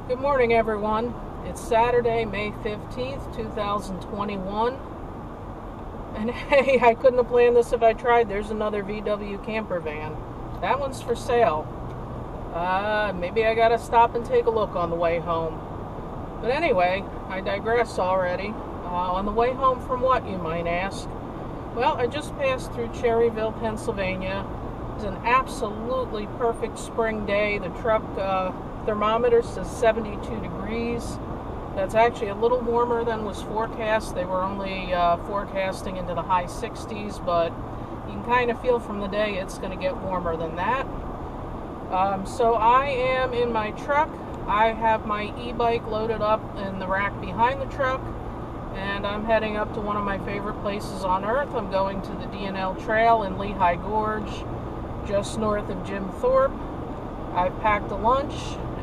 Good morning, everyone. It's Saturday, May 15th, 2021. And hey, I couldn't have planned this if I tried. There's another VW camper van. That one's for sale. Maybe I gotta stop and take a look on the way home. But anyway, I digress already. On the way home from what, you might ask? Well, I just passed through Cherryville, Pennsylvania. It's an absolutely perfect spring day. The truck thermometer says 72 degrees. That's actually a little warmer than was forecast. They were only forecasting into the high 60s, but you can kind of feel from the day it's going to get warmer than that. So I am in my truck. I have my e-bike loaded up in the rack behind the truck, and I'm heading up to one of my favorite places on earth. I'm going to the D&L Trail in Lehigh Gorge, just north of Jim Thorpe. I've packed a lunch,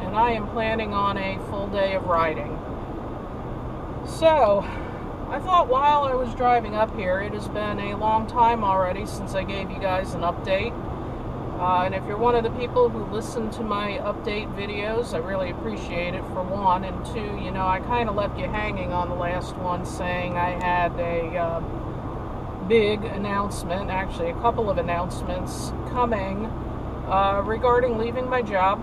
and I am planning on a full day of riding. So, I thought while I was driving up here, it has been a long time already since I gave you guys an update. And if you're one of the people who listen to my update videos, I really appreciate it, for one. And two, I kind of left you hanging on the last one, saying I had a big announcement, actually a couple of announcements coming regarding leaving my job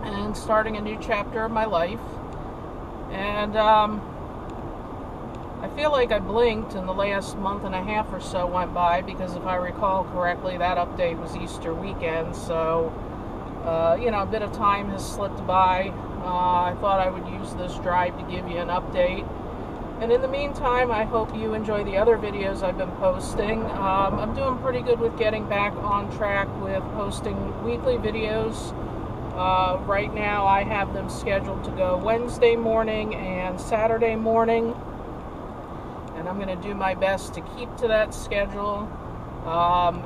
and starting a new chapter of my life. And I feel like I blinked and the last month and a half or so went by, because if I recall correctly, that update was Easter weekend, so a bit of time has slipped by. I thought I would use this drive to give you an update. And in the meantime, I hope you enjoy the other videos I've been posting. I'm doing pretty good with getting back on track with posting weekly videos. Right now I have them scheduled to go Wednesday morning and Saturday morning, and I'm going to do my best to keep to that schedule.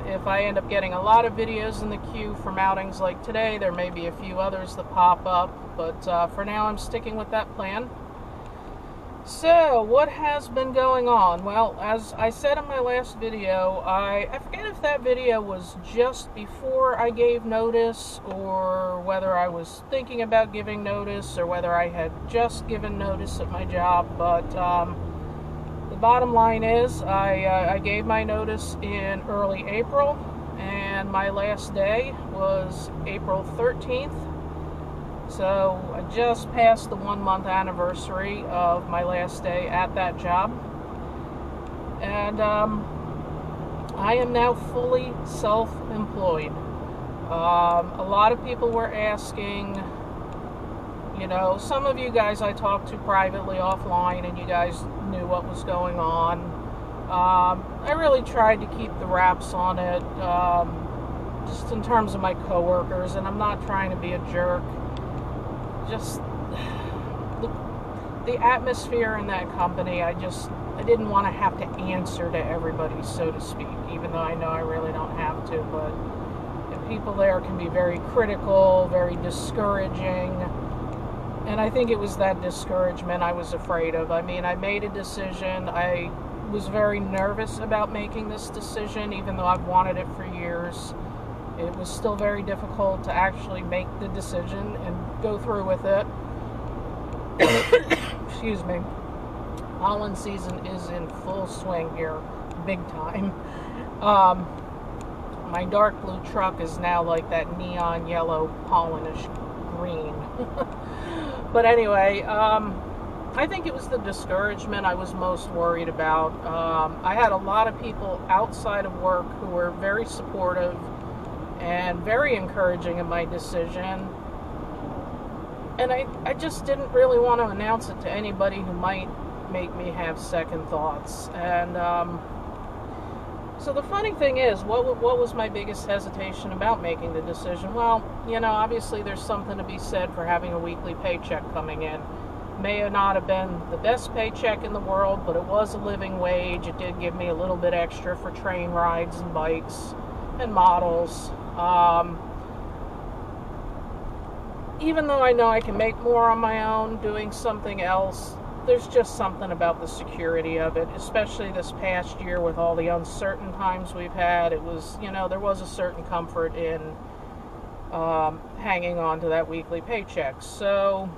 If I end up getting a lot of videos in the queue from outings like today, there may be a few others that pop up, but for now I'm sticking with that plan. So, what has been going on? Well, as I said in my last video, I forget if that video was just before I gave notice, or whether I was thinking about giving notice, or whether I had just given notice at my job, but the bottom line is I gave my notice in early April, and my last day was April 13th. So I just passed the 1-month anniversary of my last day at that job. And I am now fully self-employed. A lot of people were asking, some of you guys I talked to privately offline, and you guys knew what was going on. I really tried to keep the wraps on it, just in terms of my coworkers, and I'm not trying to be a jerk. Just the atmosphere in that company, I didn't want to have to answer to everybody, so to speak, even though I know I really don't have to, but the people there can be very critical, very discouraging, and I think it was that discouragement I was afraid of. I mean, I made a decision. I was very nervous about making this decision, even though I've wanted it for years. It was still very difficult to actually make the decision and go through with it. Excuse me. Pollen season is in full swing here, big time. My dark blue truck is now like that neon yellow pollenish green. But anyway, I think it was the discouragement I was most worried about. I had a lot of people outside of work who were very supportive and very encouraging in my decision, and I just didn't really want to announce it to anybody who might make me have second thoughts. And so the funny thing is, what was my biggest hesitation about making the decision? Well, obviously there's something to be said for having a weekly paycheck coming in. May not have been the best paycheck in the world, but it was a living wage. It did give me a little bit extra for train rides and bikes and models. Even though I know I can make more on my own doing something else, there's just something about the security of it, especially this past year with all the uncertain times we've had. It was, there was a certain comfort in hanging on to that weekly paycheck. So,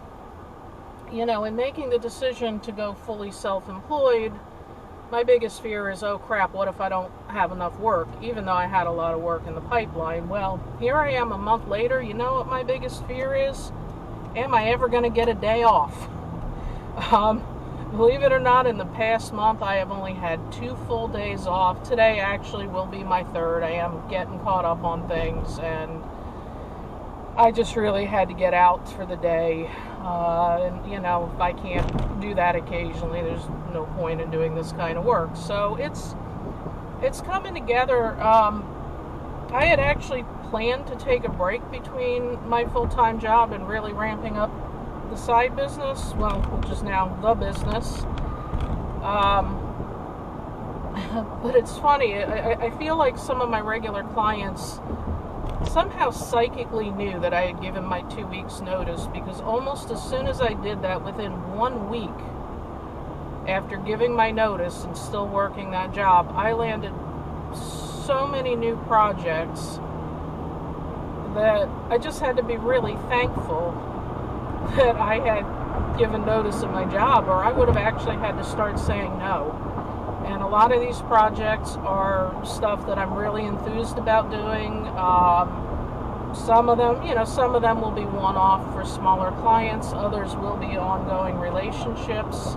in making the decision to go fully self-employed, my biggest fear is, oh crap, what if I don't have enough work, even though I had a lot of work in the pipeline? Well, here I am a month later. You know what my biggest fear is? Am I ever going to get a day off? Believe it or not, in the past month, I have only had 2 full days off. Today actually will be my 3rd. I am getting caught up on things, and I just really had to get out for the day. And, if I can't do that occasionally, there's no point in doing this kind of work. So it's coming together. I had actually planned to take a break between my full-time job and really ramping up the side business, which is now the business. But it's funny, I feel like some of my regular clients somehow psychically knew that I had given my 2 weeks notice, because almost as soon as I did that, within 1 week after giving my notice and still working that job, I landed so many new projects that I just had to be really thankful that I had given notice of my job, or I would have actually had to start saying no. And a lot of these projects are stuff that I'm really enthused about doing. Some of them will be one-off for smaller clients. Others will be ongoing relationships.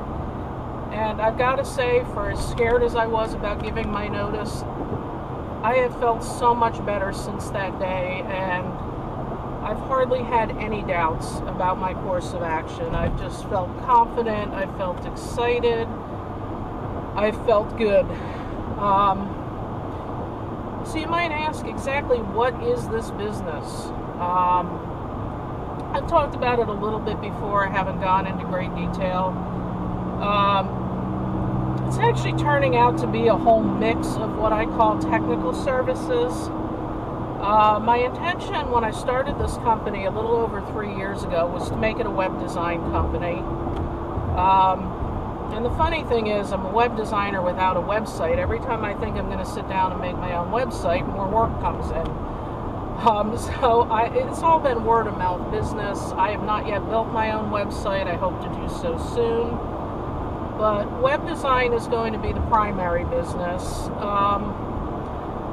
And I've got to say, for as scared as I was about giving my notice, I have felt so much better since that day, and I've hardly had any doubts about my course of action. I've just felt confident. I felt excited. I felt good. So you might ask, exactly what is this business? I've talked about it a little bit before. I haven't gone into great detail. It's actually turning out to be a whole mix of what I call technical services. My intention when I started this company a little over 3 years ago was to make it a web design company. And the funny thing is, I'm a web designer without a website. Every time I think I'm going to sit down and make my own website, more work comes in. It's all been word of mouth business. I have not yet built my own website. I hope to do so soon. But web design is going to be the primary business.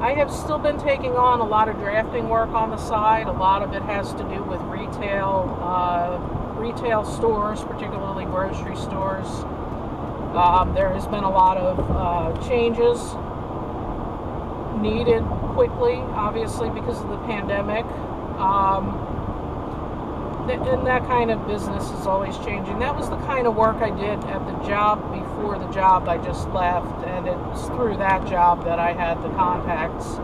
I have still been taking on a lot of drafting work on the side. A lot of it has to do with retail stores, particularly grocery stores. There has been a lot of changes needed quickly, obviously because of the pandemic. And that kind of business is always changing. That was the kind of work I did at the job before the job I just left, and it's through that job that I had the contacts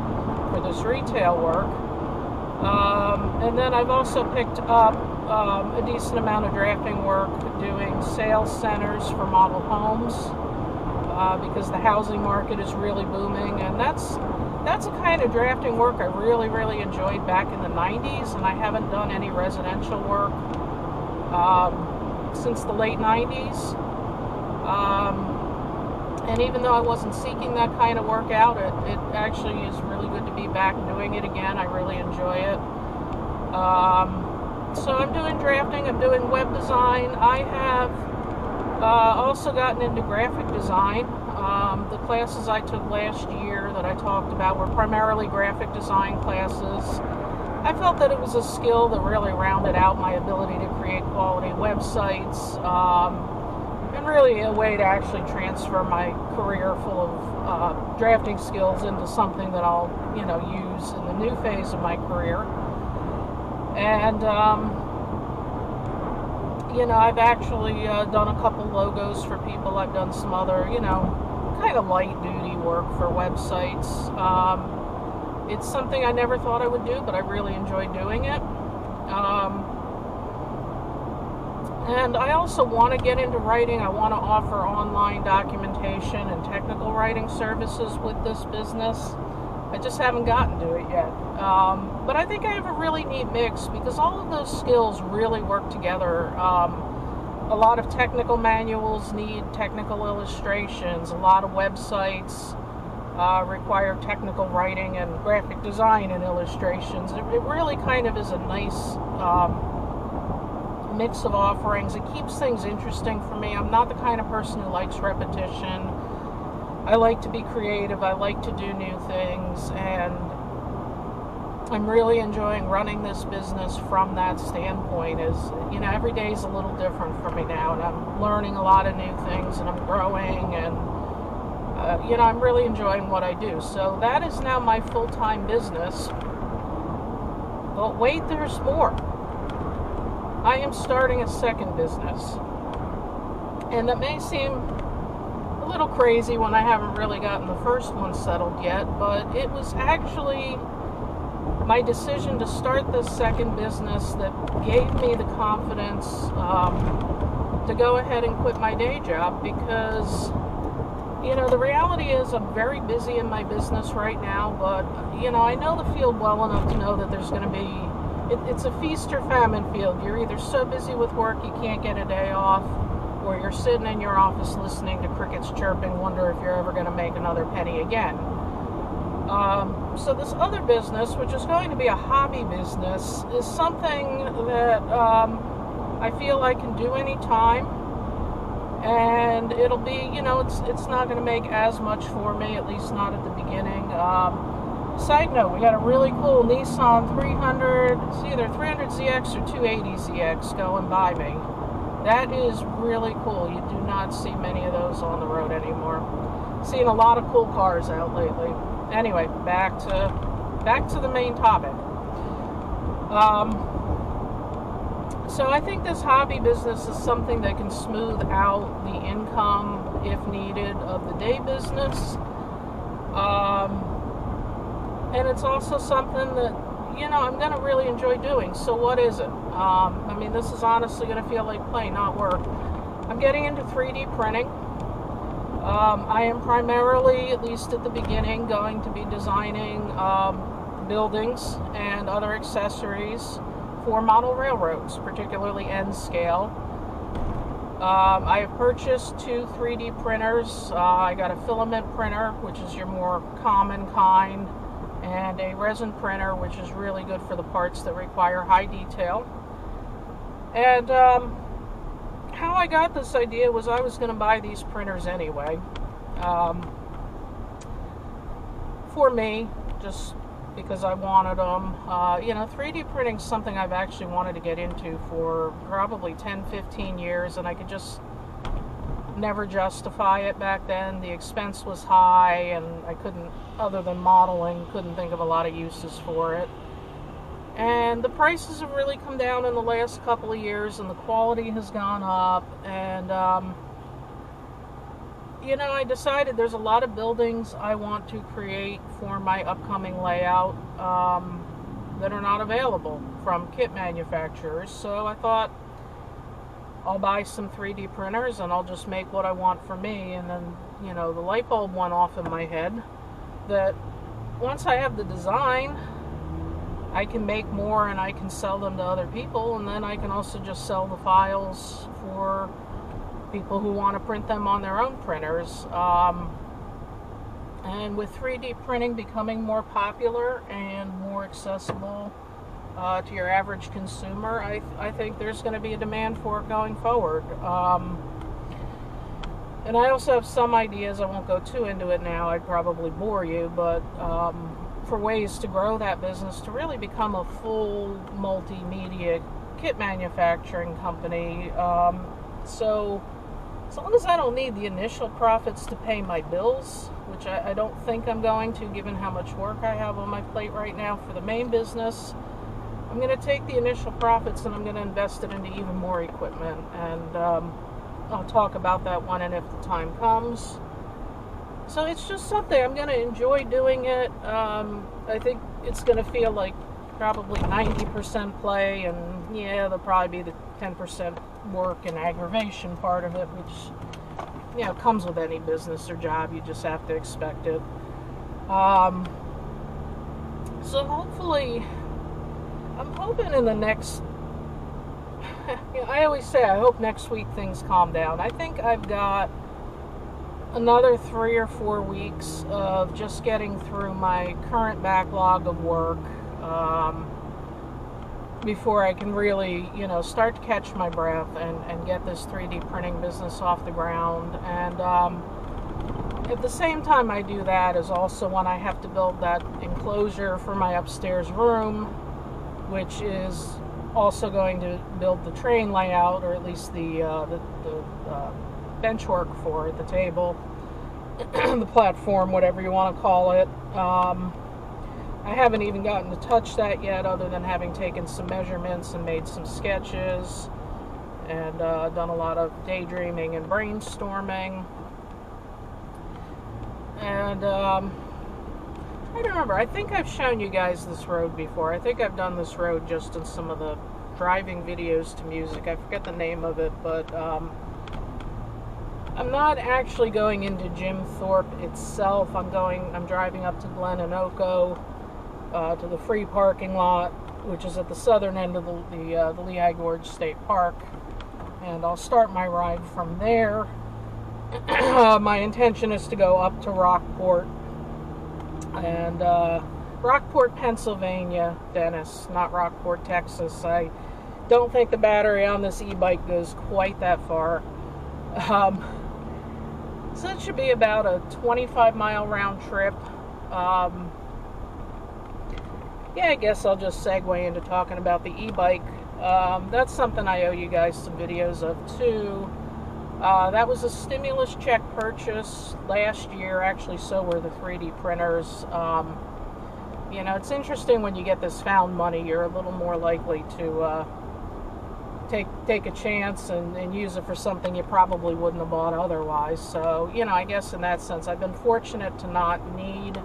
for this retail work. And then I've also picked up a decent amount of drafting work doing sales centers for model homes, because the housing market is really booming, and that's the kind of drafting work I really, really enjoyed back in the 90s, and I haven't done any residential work since the late 90s. And even though I wasn't seeking that kind of work out, it actually is really good to be back doing it again. I really enjoy it. So I'm doing drafting, I'm doing web design. I have also gotten into graphic design. The classes I took last year that I talked about were primarily graphic design classes. I felt that it was a skill that really rounded out my ability to create quality websites, and really a way to actually transfer my career full of drafting skills into something that I'll use in the new phase of my career. And I've actually done a couple logos for people. I've done some other kind of light duty work for websites. It's something I never thought I would do, but I really enjoy doing it. And I also want to get into writing. I want to offer online documentation and technical writing services with this business. I just haven't gotten to it yet. But I think I have a really neat mix, because all of those skills really work together. A lot of technical manuals need technical illustrations, a lot of websites require technical writing and graphic design and illustrations. It really kind of is a nice mix of offerings. It keeps things interesting for me. I'm not the kind of person who likes repetition. I like to be creative. I like to do new things, and I'm really enjoying running this business from that standpoint. Every day is a little different for me now, and I'm learning a lot of new things, and I'm growing, and I'm really enjoying what I do. So that is now my full-time business. But wait, there's more. I am starting a second business. And that may seem a little crazy when I haven't really gotten the first one settled yet, but it was actually my decision to start this second business that gave me the confidence to go ahead and quit my day job, because the reality is I'm very busy in my business right now, but I know the field well enough to know that there's going to be, it's a feast or famine field. You're either so busy with work you can't get a day off, or you're sitting in your office listening to crickets chirping, wonder if you're ever going to make another penny again. So this other business, which is going to be a hobby business, is something that I feel I can do anytime, and it'll be, it's not going to make as much for me, at least not at the beginning. Side note, we got a really cool Nissan 300, it's either 300ZX or 280ZX going by me. That is really cool. You do not see many of those on the road anymore. Seen a lot of cool cars out lately. Anyway, back to the main topic. So I think this hobby business is something that can smooth out the income, if needed, of the day business. And it's also something that, I'm going to really enjoy doing. So what is it? This is honestly going to feel like play, not work. I'm getting into 3D printing. I am primarily, at least at the beginning, going to be designing buildings and other accessories for model railroads, particularly N scale. I have purchased 2 3D printers. I got a filament printer, which is your more common kind, and a resin printer, which is really good for the parts that require high detail. And how I got this idea was I was going to buy these printers anyway. For me, just because I wanted them. 3D printing is something I've actually wanted to get into for probably 10-15 years, and I could just never justify it back then. The expense was high, and I couldn't, other than modeling, couldn't think of a lot of uses for it. And the prices have really come down in the last couple of years, and the quality has gone up, and I decided there's a lot of buildings I want to create for my upcoming layout that are not available from kit manufacturers. So I thought I'll buy some 3D printers and I'll just make what I want for me. And then, the light bulb went off in my head that once I have the design, I can make more and I can sell them to other people, and then I can also just sell the files for people who want to print them on their own printers. And with 3D printing becoming more popular and more accessible to your average consumer, I think there's going to be a demand for it going forward. And I also have some ideas. I won't go too into it now, I'd probably bore you, but for ways to grow that business to really become a full multimedia kit manufacturing company. So as long as I don't need the initial profits to pay my bills, which I don't think I'm going to, given how much work I have on my plate right now for the main business, I'm going to take the initial profits and I'm going to invest it into even more equipment. And I'll talk about that when and if the time comes. So it's just something I'm going to enjoy doing it. I think it's going to feel like probably 90% play, and yeah, there'll probably be the 10% work and aggravation part of it, which comes with any business or job. You just have to expect it. So hopefully, I'm hoping in the next, I always say I hope next week things calm down. I think I've got another 3 or 4 weeks of just getting through my current backlog of work before I can really, start to catch my breath and get this 3D printing business off the ground. And at the same time I do that is also when I have to build that enclosure for my upstairs room, which is also going to build the train layout, or at least the bench work for it, the table, the platform, whatever you want to call it. I haven't even gotten to touch that yet, other than having taken some measurements and made some sketches and done a lot of daydreaming and brainstorming. And I don't remember, I think I've shown you guys this road before. I think I've done this road just in some of the driving videos to music. I forget the name of it, but I'm not actually going into Jim Thorpe itself. I'm driving up to Glen Onoko, to the free parking lot, which is at the southern end of the Lehigh Gorge State Park, and I'll start my ride from there. My intention is to go up to Rockport, and Rockport, Pennsylvania, Dennis, not Rockport, Texas. I don't think the battery on this e-bike goes quite that far. So it should be about a 25-mile round trip. Yeah, I guess I'll just segue into talking about the e-bike. That's something I owe you guys some videos of too. That was a stimulus check purchase last year. Actually, so were the 3D printers. It's interesting when you get this found money, you're a little more likely to take a chance and use it for something you probably wouldn't have bought otherwise. So, I guess in that sense, I've been fortunate to not need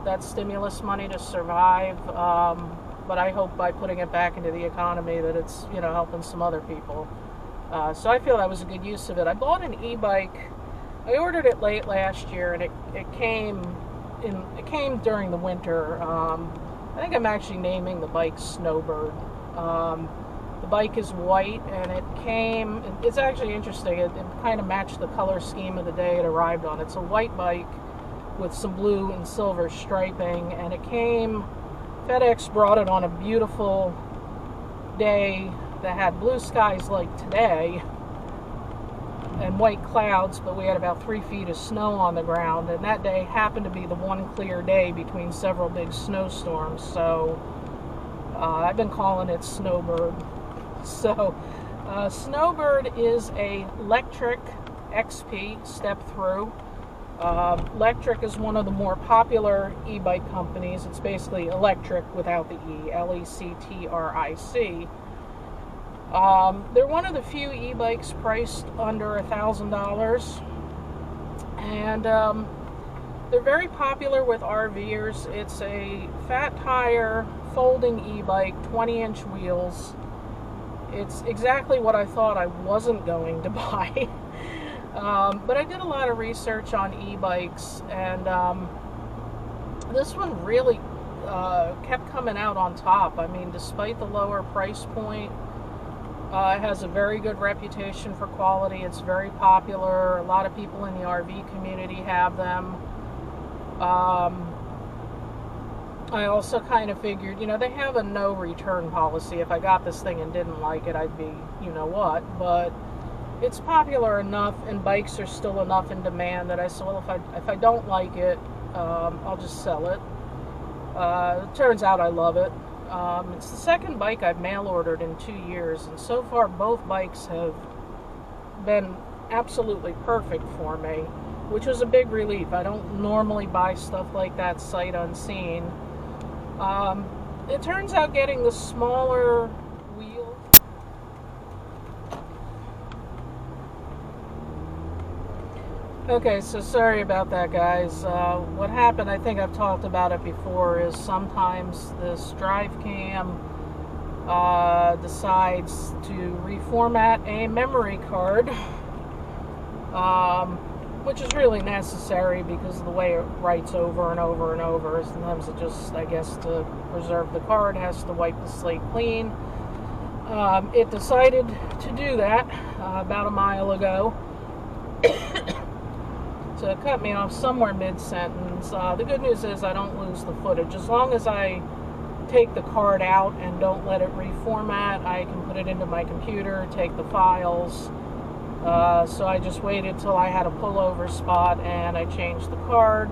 that stimulus money to survive. But I hope by putting it back into the economy that it's, helping some other people. So I feel that was a good use of it. I bought an e-bike. I ordered it late last year, and it came during the winter. I think I'm actually naming the bike Snowbird. The bike is white, and it's actually interesting. It kind of matched the color scheme of the day it arrived on. It's a white bike with some blue and silver striping, and FedEx brought it on a beautiful day that had blue skies like today and white clouds, but we had about 3 feet of snow on the ground, and that day happened to be the one clear day between several big snowstorms. So I've been calling it Snowbird. So Snowbird is a Electric XP step-through. Electric is one of the more popular e-bike companies. It's basically electric without the E, Lectric. They're one of the few e-bikes priced under $1,000, and they're very popular with RVers. It's a fat tire, folding e-bike, 20-inch wheels. It's exactly what I thought I wasn't going to buy. But I did a lot of research on e-bikes, and this one really kept coming out on top. I mean, despite the lower price point, it has a very good reputation for quality. It's very popular. A lot of people in the RV community have them. I also kind of figured, they have a no return policy. If I got this thing and didn't like it, I'd be, what. But it's popular enough, and bikes are still enough in demand that I said, well, if I don't like it, I'll just sell it. It turns out I love it. It's the second bike I've mail ordered in 2 years, and so far both bikes have been absolutely perfect for me, which was a big relief. I don't normally buy stuff like that sight unseen. It turns out getting the smaller wheel. Okay, so sorry about that, guys. What happened, I think I've talked about it before, is sometimes this drive cam decides to reformat a memory card, which is really necessary because of the way it writes over and over and over. Sometimes it just, I guess, to preserve the card, has to wipe the slate clean. It decided to do that about a mile ago. to cut me off somewhere mid-sentence. The good news is I don't lose the footage. As long as I take the card out and don't let it reformat, I can put it into my computer, take the files. So I just waited till I had a pullover spot and I changed the card.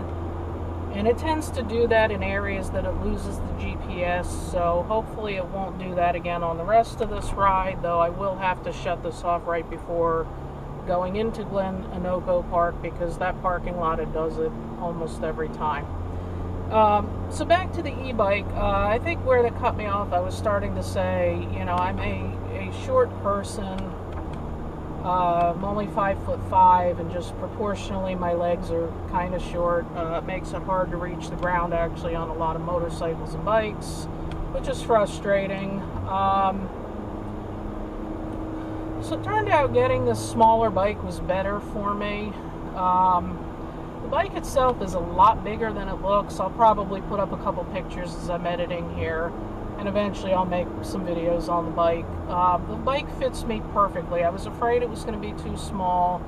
And it tends to do that in areas that it loses the GPS, so hopefully it won't do that again on the rest of this ride, though I will have to shut this off right before going into Glen Onoko Park, because that parking lot, it does it almost every time. So back to the e-bike. I think where that cut me off, I was starting to say, you know, I'm a short person. I'm only 5'5", and just proportionally my legs are kind of short. It makes it hard to reach the ground actually on a lot of motorcycles and bikes, which is frustrating. So it turned out getting this smaller bike was better for me. The bike itself is a lot bigger than it looks. I'll probably put up a couple pictures as I'm editing here, and eventually I'll make some videos on the bike. The bike fits me perfectly. I was afraid it was going to be too small,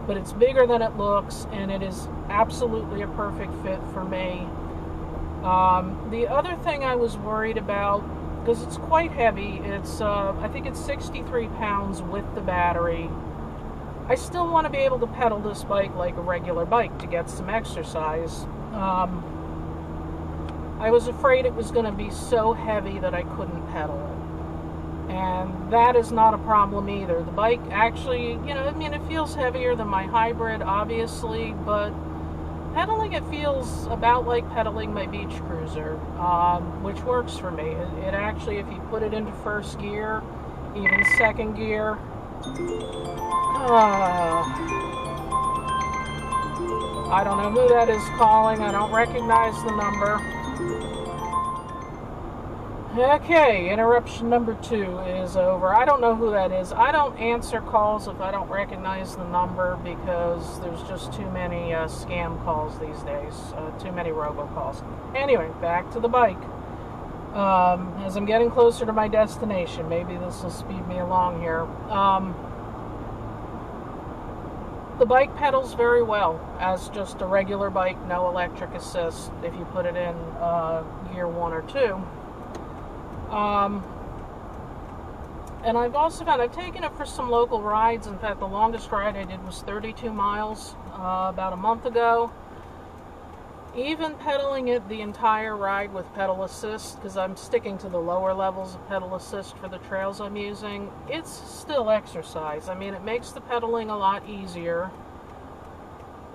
but it's bigger than it looks, and it is absolutely a perfect fit for me. The other thing I was worried about, because it's quite heavy, it's I think it's 63 pounds with the battery. I still want to be able to pedal this bike like a regular bike to get some exercise. I was afraid it was going to be so heavy that I couldn't pedal it. And that is not a problem either. The bike actually, you know, I mean, it feels heavier than my hybrid, obviously, but pedaling it feels about like pedaling my beach cruiser, which works for me. It actually, if you put it into first gear, even second gear, I don't know who that is calling. I don't recognize the number. Okay, interruption number 2 is over. I don't know who that is. I don't answer calls if I don't recognize the number, because there's just too many scam calls these days. Too many robocalls. Anyway, back to the bike. As I'm getting closer to my destination, maybe this will speed me along here. The bike pedals very well as just a regular bike, no electric assist if you put it in gear 1 or 2. And I've also I've taken it for some local rides. In fact, the longest ride I did was 32 miles about a month ago. Even pedaling it the entire ride with pedal assist, because I'm sticking to the lower levels of pedal assist for the trails I'm using, it's still exercise. I mean, it makes the pedaling a lot easier,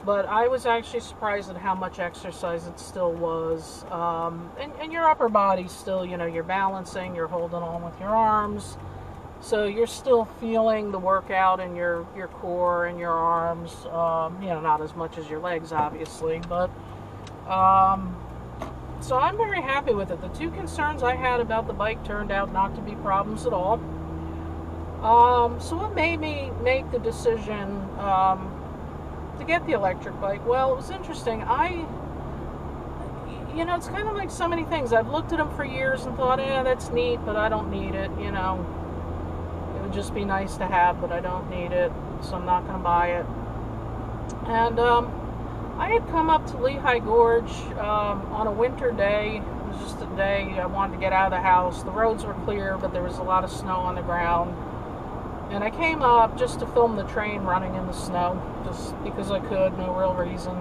but I was actually surprised at how much exercise it still was. And your upper body still, you know, you're balancing, you're holding on with your arms, so you're still feeling the workout in your core and your arms. You know, not as much as your legs, obviously, but so I'm very happy with it. The 2 concerns I had about the bike turned out not to be problems at all. So what made me make the decision to get the electric bike? Well, it was interesting. You know, it's kind of like so many things. I've looked at them for years and thought, that's neat, but I don't need it, you know. It would just be nice to have, but I don't need it, so I'm not going to buy it. And I had come up to Lehigh Gorge on a winter day. It was just a day I wanted to get out of the house. The roads were clear, but there was a lot of snow on the ground. And I came up just to film the train running in the snow, just because I could, no real reason.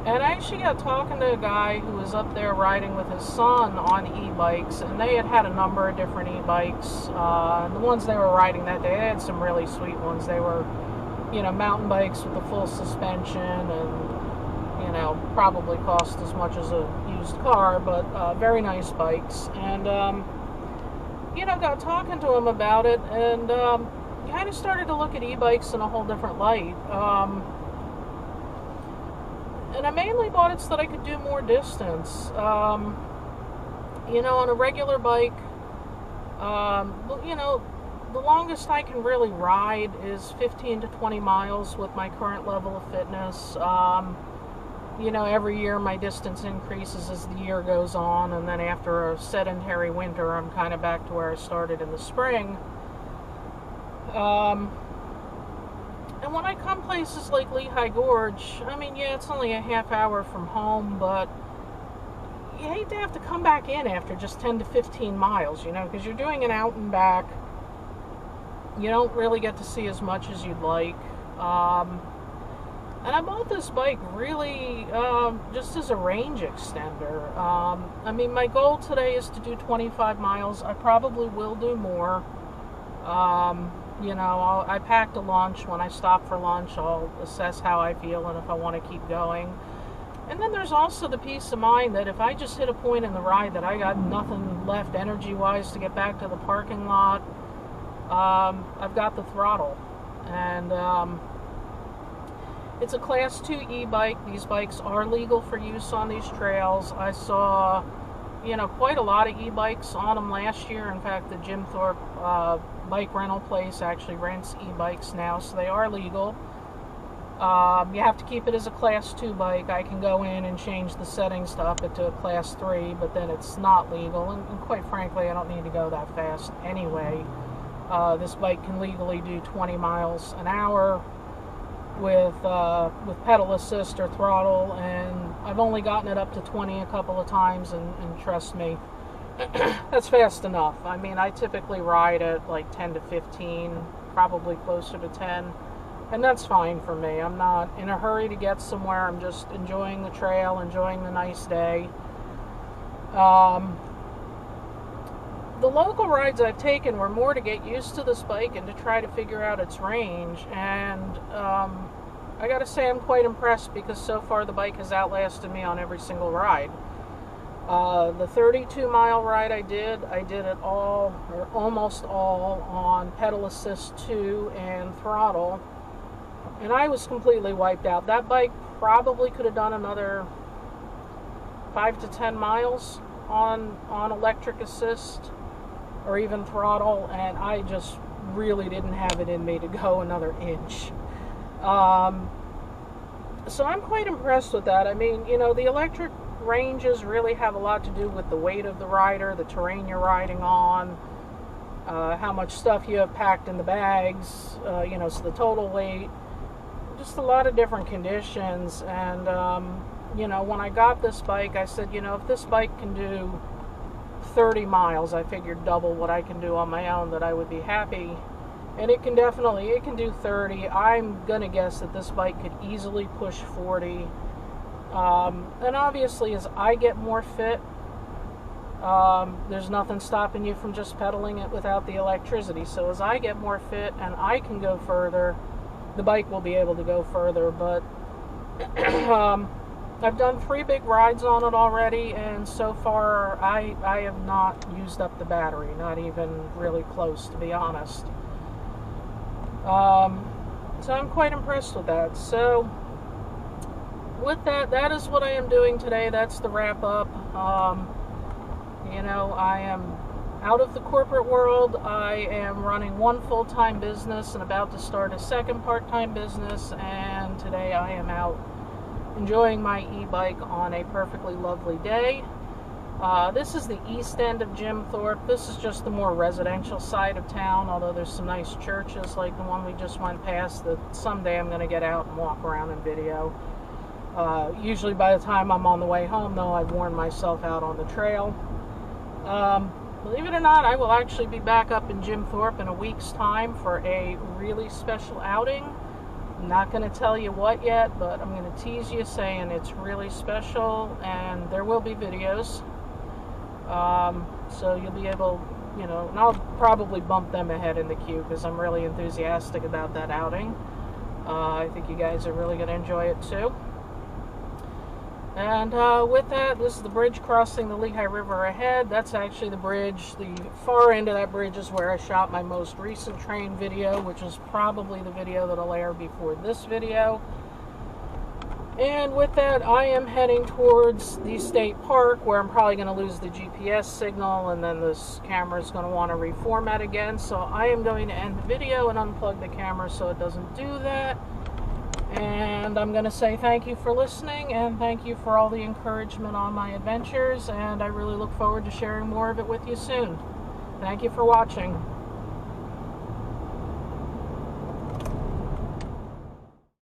And I actually got talking to a guy who was up there riding with his son on e-bikes, and they had a number of different e-bikes. The ones they were riding that day, they had some really sweet ones. They were, you know, mountain bikes with a full suspension, and you know, probably cost as much as a used car, but very nice bikes. And you know, got talking to him about it, and kind of started to look at e-bikes in a whole different light. And I mainly bought it so that I could do more distance. You know, on a regular bike, you know, the longest I can really ride is 15 to 20 miles with my current level of fitness. You know, every year my distance increases as the year goes on, and then after a sedentary winter, I'm kind of back to where I started in the spring. And when I come places like Lehigh Gorge, I mean, yeah, it's only a half hour from home, but you hate to have to come back in after just 10 to 15 miles, you know, because you're doing an out and back. You don't really get to see as much as you'd like. And I bought this bike really just as a range extender. I mean, my goal today is to do 25 miles. I probably will do more. You know, I packed a lunch. When I stop for lunch, I'll assess how I feel and if I want to keep going. And then there's also the peace of mind that if I just hit a point in the ride that I got nothing left energy-wise to get back to the parking lot, I've got the throttle. And it's a Class 2 e-bike. These bikes are legal for use on these trails. I saw, you know, quite a lot of e-bikes on them last year. In fact, the Jim Thorpe bike rental place actually rents e-bikes now, so they are legal. You have to keep it as a Class 2 bike. I can go in and change the settings to up it to a Class 3, but then it's not legal, and quite frankly, I don't need to go that fast anyway. This bike can legally do 20 miles an hour with pedal assist or throttle, and I've only gotten it up to 20 a couple of times, and trust me, that's fast enough. I mean, I typically ride at like 10 to 15, probably closer to 10, and that's fine for me. I'm not in a hurry to get somewhere. I'm just enjoying the trail, enjoying the nice day. The local rides I've taken were more to get used to this bike and to try to figure out its range, and I gotta say I'm quite impressed because so far the bike has outlasted me on every single ride. The 32-mile ride I did it all, or almost all, on pedal assist 2 and throttle, and I was completely wiped out. That bike probably could have done another 5 to 10 miles on electric assist or even throttle, and I just really didn't have it in me to go another inch. So I'm quite impressed with that. I mean, you know, the electric ranges really have a lot to do with the weight of the rider, the terrain you're riding on, how much stuff you have packed in the bags, you know, so the total weight, just a lot of different conditions. And you know, when I got this bike, I said, you know, if this bike can do 30 miles, I figured double what I can do on my own, that I would be happy. And it can do 30. I'm gonna guess that this bike could easily push 40. And obviously, as I get more fit, there's nothing stopping you from just pedaling it without the electricity. So as I get more fit and I can go further, the bike will be able to go further. But I've done 3 big rides on it already, and so far I have not used up the battery, not even really close, to be honest. So I'm quite impressed with that. So with that, that is what I am doing today. That's the wrap up. You know, I am out of the corporate world. I am running one full-time business and about to start a second part-time business, and today I am out enjoying my e-bike on a perfectly lovely day. This is the east end of Jim Thorpe. This is just the more residential side of town, although there's some nice churches like the one we just went past that someday I'm going to get out and walk around and video. Usually by the time I'm on the way home, though, I've worn myself out on the trail. Believe it or not, I will actually be back up in Jim Thorpe in a week's time for a really special outing. I'm not going to tell you what yet, but I'm going to tease you saying it's really special, and there will be videos. So you'll be able, you know, and I'll probably bump them ahead in the queue because I'm really enthusiastic about that outing. I think you guys are really going to enjoy it too. And with that, this is the bridge crossing the Lehigh River ahead. That's actually the bridge. The far end of that bridge is where I shot my most recent train video, which is probably the video that'll air before this video. And with that, I am heading towards the state park, where I'm probably going to lose the GPS signal, and then this camera is going to want to reformat again. So I am going to end the video and unplug the camera so it doesn't do that. And I'm going to say thank you for listening, and thank you for all the encouragement on my adventures, and I really look forward to sharing more of it with you soon. Thank you for watching.